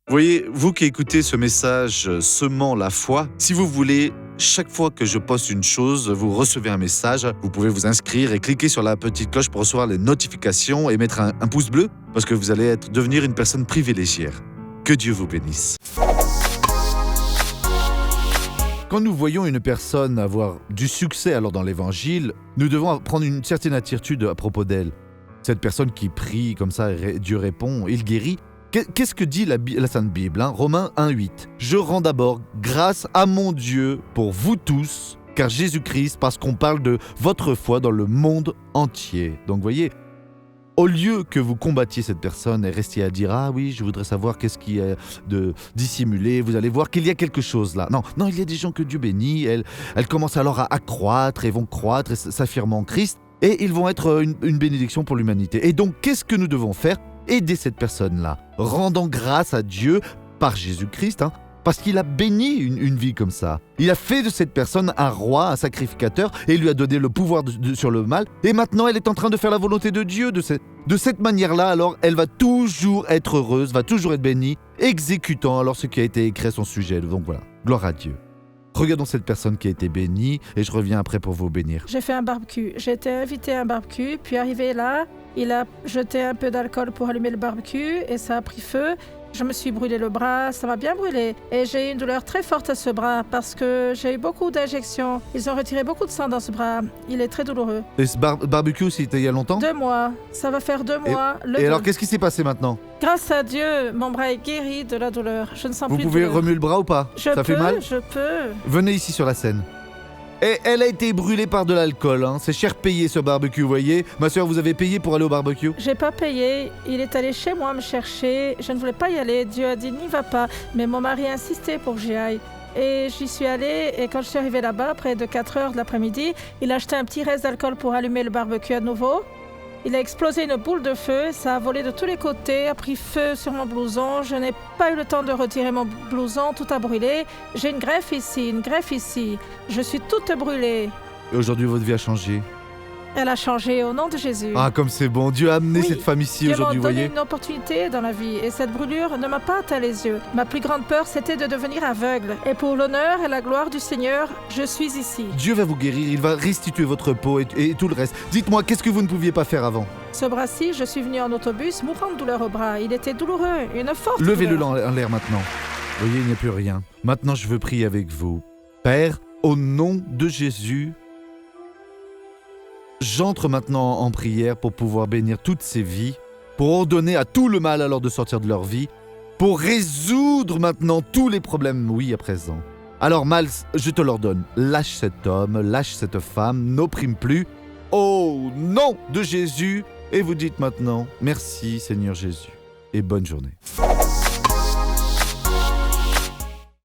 Voyez, vous qui écoutez ce message semant la foi, si vous voulez, chaque fois que je poste une chose, vous recevez un message. Vous pouvez vous inscrire et cliquer sur la petite cloche pour recevoir les notifications et mettre un pouce bleu parce que vous allez devenir une personne privilégiée. Que Dieu vous bénisse. Quand nous voyons une personne avoir du succès alors dans l'évangile, nous devons prendre une certaine attitude à propos d'elle. Cette personne qui prie comme ça, Dieu répond, il guérit. Qu'est-ce que dit la Sainte Bible, Romains 1,8 « Je rends d'abord grâce à mon Dieu pour vous tous, car Jésus-Christ, parce qu'on parle de votre foi dans le monde entier. » Donc voyez, au lieu que vous combattiez cette personne et restiez à dire « Ah oui, je voudrais savoir qu'est-ce qui est de dissimulé », vous allez voir qu'il y a quelque chose là. Non, il y a des gens que Dieu bénit, elles commencent alors à croître et vont croître et s'affirmer en Christ et ils vont être une bénédiction pour l'humanité. Et donc, qu'est-ce que nous devons faire ? Aider cette personne-là, rendant grâce à Dieu par Jésus-Christ, parce qu'il a béni une vie comme ça. Il a fait de cette personne un roi, un sacrificateur, et il lui a donné le pouvoir sur le mal. Et maintenant, elle est en train de faire la volonté de Dieu. De cette manière-là, alors, elle va toujours être heureuse, va toujours être bénie, exécutant alors ce qui a été écrit à son sujet. Donc voilà, gloire à Dieu. Regardons cette personne qui a été bénie, et je reviens après pour vous bénir. J'ai fait un barbecue. J'ai été invité à un barbecue, puis arrivé là, il a jeté un peu d'alcool pour allumer le barbecue et ça a pris feu. Je me suis brûlé le bras, ça m'a bien brûlé. Et j'ai eu une douleur très forte à ce bras parce que j'ai eu beaucoup d'injections. Ils ont retiré beaucoup de sang dans ce bras. Il est très douloureux. Et ce barbecue, c'était il y a longtemps ? 2 mois. Ça va faire 2 mois. Et alors, qu'est-ce qui s'est passé maintenant ? Grâce à Dieu, mon bras est guéri de la douleur. Je ne sens plus de douleur. Vous pouvez remuer le bras ou pas ? Ça fait mal ? Je peux. Venez ici sur la scène. Et elle a été brûlée par de l'alcool. C'est cher payé ce barbecue, vous voyez. Ma soeur, vous avez payé pour aller au barbecue ? J'ai pas payé. Il est allé chez moi me chercher. Je ne voulais pas y aller. Dieu a dit n'y va pas. Mais mon mari a insisté pour que j'y aille. Et j'y suis allée. Et quand je suis arrivée là-bas, près de 4 heures de l'après-midi, il a acheté un petit reste d'alcool pour allumer le barbecue à nouveau. Il a explosé une boule de feu, ça a volé de tous les côtés, a pris feu sur mon blouson. Je n'ai pas eu le temps de retirer mon blouson, tout a brûlé. J'ai une greffe ici. Je suis toute brûlée. Et aujourd'hui, votre vie a changé. Elle a changé au nom de Jésus. Ah, comme c'est bon. Dieu a amené cette femme ici aujourd'hui, vous voyez. Dieu m'a donné une opportunité dans la vie et cette brûlure ne m'a pas atteint les yeux. Ma plus grande peur, c'était de devenir aveugle. Et pour l'honneur et la gloire du Seigneur, je suis ici. Dieu va vous guérir, il va restituer votre peau et tout le reste. Dites-moi, qu'est-ce que vous ne pouviez pas faire avant ? Ce bras-ci, je suis venue en autobus, mourant de douleur au bras. Il était douloureux, une forte Levez-le douleur. en l'air maintenant. Vous voyez, il n'y a plus rien. Maintenant, je veux prier avec vous. Père, au nom de Jésus, j'entre maintenant en prière pour pouvoir bénir toutes ces vies, pour ordonner à tout le mal alors de sortir de leur vie, pour résoudre maintenant tous les problèmes, oui, à présent. Alors, mal, je te l'ordonne, lâche cet homme, lâche cette femme, n'opprime plus, au nom de Jésus, et vous dites maintenant, merci Seigneur Jésus, et bonne journée.